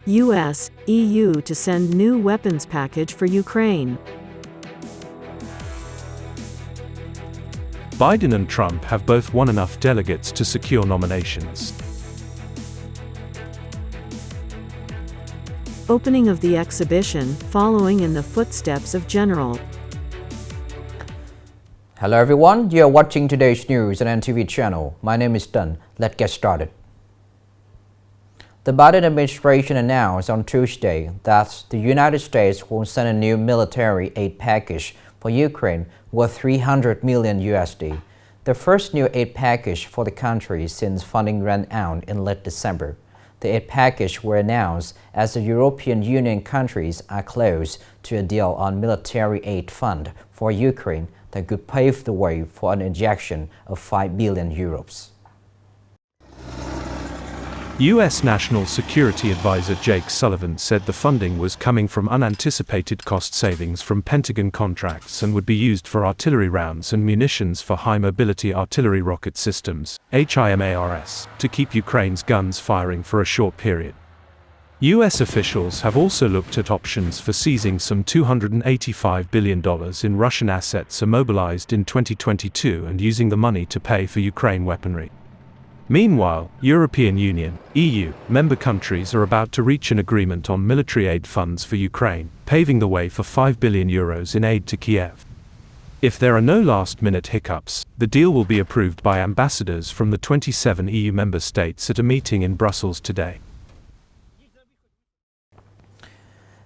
US, EU to send new weapons package for Ukraine. Biden and Trump have both won enough delegates to secure nominations. Opening of the exhibition, following in the footsteps of General. Hello everyone, you are watching today's news on NTV channel. My name is Đăng. Let's get started. The Biden administration announced on Tuesday that the United States will send a new military aid package for Ukraine worth 300 million USD, the first new aid package for the country since funding ran out in late December. The aid package were announced as the European Union countries are close to a deal on military aid fund for Ukraine that could pave the way for an injection of 5 billion euros. U.S. National Security Advisor Jake Sullivan said the funding was coming from unanticipated cost savings from Pentagon contracts and would be used for artillery rounds and munitions for high-mobility artillery rocket systems, HIMARS, to keep Ukraine's guns firing for a short period. U.S. officials have also looked at options for seizing some $285 billion in Russian assets immobilized in 2022 and using the money to pay for Ukraine weaponry. Meanwhile, European Union, EU, member countries are about to reach an agreement on military aid funds for Ukraine, paving the way for 5 billion euros in aid to Kiev. If there are no last-minute hiccups, the deal will be approved by ambassadors from the 27 EU member states at a meeting in Brussels today.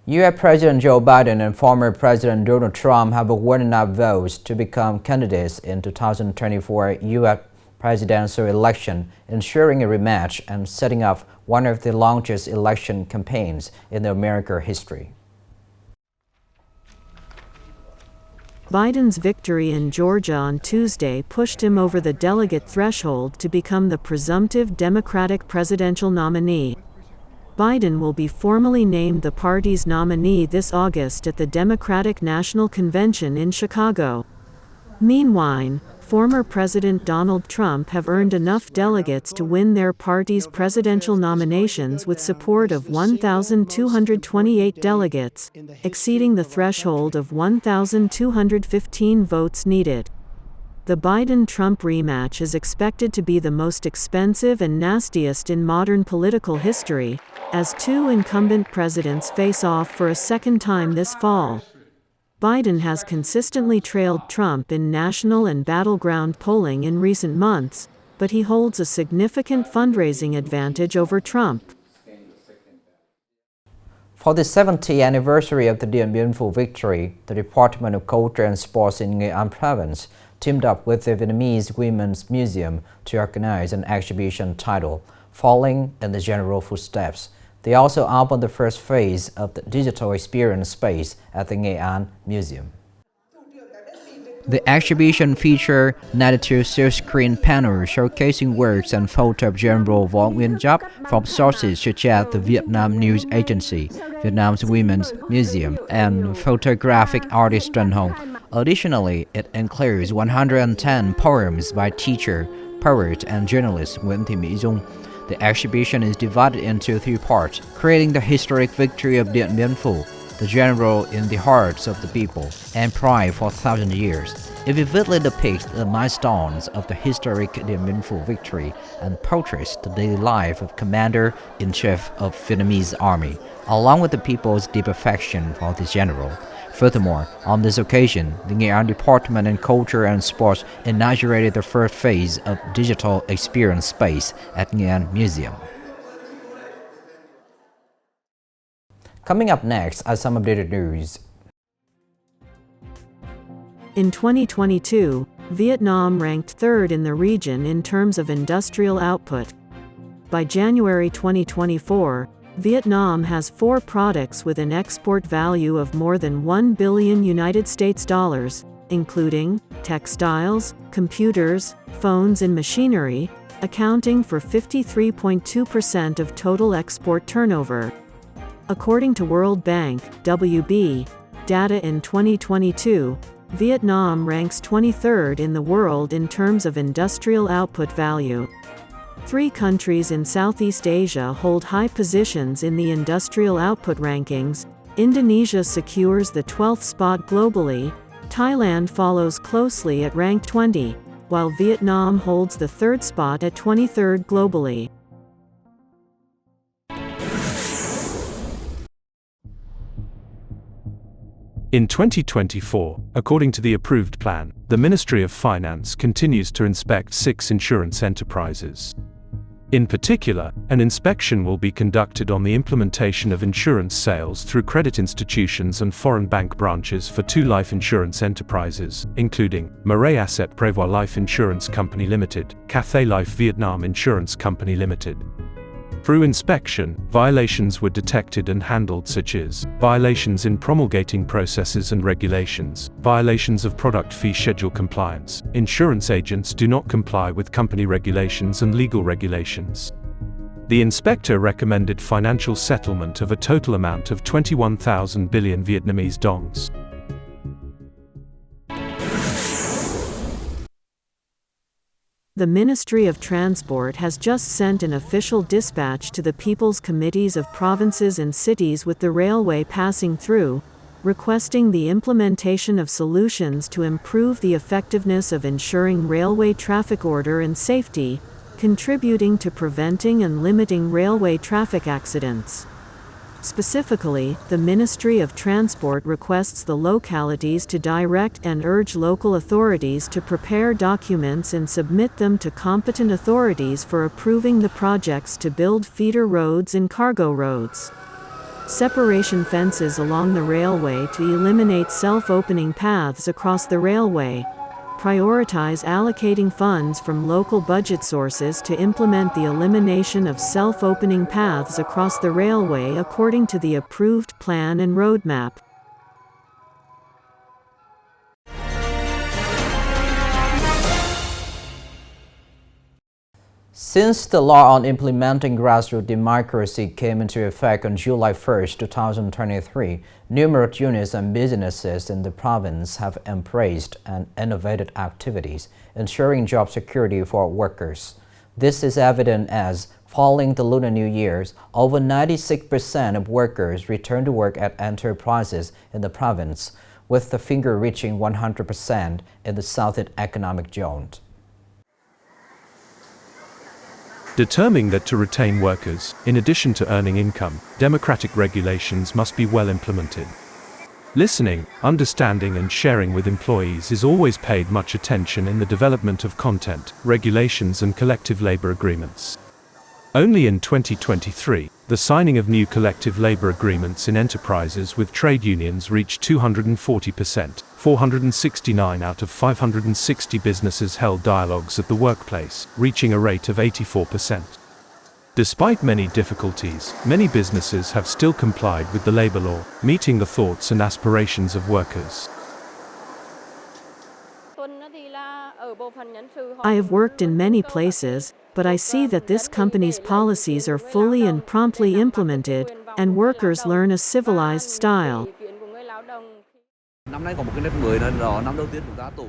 U.S. President Joe Biden and former President Donald Trump have won enough votes to become candidates in 2024 U.S. presidential election, ensuring a rematch and setting up one of the longest election campaigns in American history. Biden's victory in Georgia on Tuesday pushed him over the delegate threshold to become the presumptive Democratic presidential nominee. Biden will be formally named the party's nominee this August at the Democratic National Convention in Chicago. Meanwhile, former President Donald Trump have earned enough delegates to win their party's presidential nominations with support of 1,228 delegates, exceeding the threshold of 1,215 votes needed. The Biden-Trump rematch is expected to be the most expensive and nastiest in modern political history, as two incumbent presidents face off for a second time this fall. Biden has consistently trailed Trump in national and battleground polling in recent months, but he holds a significant fundraising advantage over Trump. For the 70th anniversary of the Bful victory, the Department of Culture and Sports in Nghệ An province teamed up with the Vietnamese Womens Museum to organize an exhibition titled Following in the General Footsteps. They also opened the first phase of the digital experience space at the Nghệ An Museum. The exhibition featured 92 silkscreen panels showcasing works and photos of General Võ Nguyên Giáp from sources such as the Vietnam News Agency, Vietnamese Womens Museum, and photographic artist Truyen. Additionally, it includes 110 poems by teacher, poet, and journalist Nguyễn Thị Minh Khai. The exhibition is divided into three parts, creating the historic victory of Bful, the general in the hearts of the people, and pride for 1,000 years. It vividly depicts the milestones of the historic Bful victory and portrays the daily life of Commander-in-Chief of Vietnamese Army, along with the people's deep affection for the general. Furthermore, on this occasion, the Nghệ An Department of Culture and Sports inaugurated the first phase of digital experience space at Nghệ An Museum. Coming up next are some updated news. In 2022, Vietnam ranked third in the region in terms of industrial output. By January 2024, Vietnam has 4 products with an export value of more than $1 billion, including textiles, computers, phones and machinery, accounting for 53.2% of total export turnover. According to World Bank (WB) data in 2022, Vietnam ranks 23rd in the world in terms of industrial output value. 3 countries in Southeast Asia hold high positions in the industrial output rankings. Indonesia secures the 12th spot globally, Thailand follows closely at rank 20, while Vietnam holds the 3rd spot at 23rd globally. In 2024, according to the approved plan, the Ministry of Finance continues to inspect 6 insurance enterprises. In particular, an inspection will be conducted on the implementation of insurance sales through credit institutions and foreign bank branches for 2 life insurance enterprises, including Marae Asset Prevoit Life Insurance Company Limited, Cathay Life Vietnam Insurance Company Limited. Through inspection, violations were detected and handled, such as violations in promulgating processes and regulations, violations of product fee schedule compliance, insurance agents do not comply with company regulations and legal regulations. The inspector recommended financial settlement of a total amount of 21,000 billion Vietnamese dongs. The Ministry of Transport has just sent an official dispatch to the People's Committees of Provinces and Cities with the railway passing through, requesting the implementation of solutions to improve the effectiveness of ensuring railway traffic order and safety, contributing to preventing and limiting railway traffic accidents. Specifically, the Ministry of Transport requests the localities to direct and urge local authorities to prepare documents and submit them to competent authorities for approving the projects to build feeder roads and cargo roads. Separation fences along the railway to eliminate self-opening paths across the railway. Prioritize allocating funds from local budget sources to implement the elimination of self-opening paths across the railway according to the approved plan and roadmap. Since the law on implementing grassroots democracy came into effect on July 1, 2023, numerous units and businesses in the province have embraced and innovated activities, ensuring job security for workers. This is evident as, following the Lunar New Year's, over 96% of workers returned to work at enterprises in the province, with the figure reaching 100% in the Southern Economic Zone. Determining that to retain workers, in addition to earning income, democratic regulations must be well implemented. Listening, understanding and sharing with employees is always paid much attention in the development of content, regulations and collective labor agreements. Only in 2023, the signing of new collective labor agreements in enterprises with trade unions reached 240%. 469 out of 560 businesses held dialogues at the workplace, reaching a rate of 84%. Despite many difficulties, many businesses have still complied with the labor law, meeting the thoughts and aspirations of workers. I have worked in many places, but I see that this company's policies are fully and promptly implemented, and workers learn a civilized style.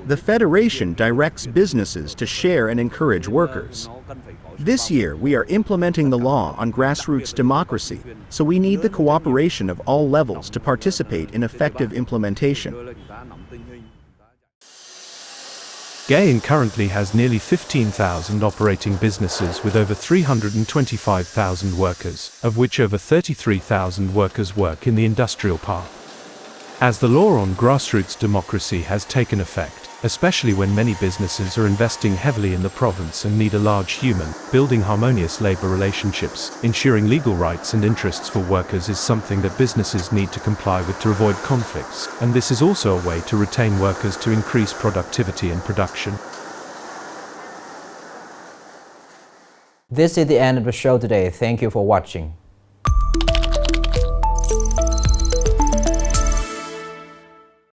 The Federation directs businesses to share and encourage workers. This year, we are implementing the law on grassroots democracy, so we need the cooperation of all levels to participate in effective implementation. Nghệ An currently has nearly 15,000 operating businesses with over 325,000 workers, of which over 33,000 workers work in the industrial park. As the law on grassroots democracy has taken effect, especially when many businesses are investing heavily in the province and need a large human, building harmonious labor relationships, ensuring legal rights and interests for workers is something that businesses need to comply with to avoid conflicts, and this is also a way to retain workers to increase productivity and production. This is the end of the show today. Thank you for watching.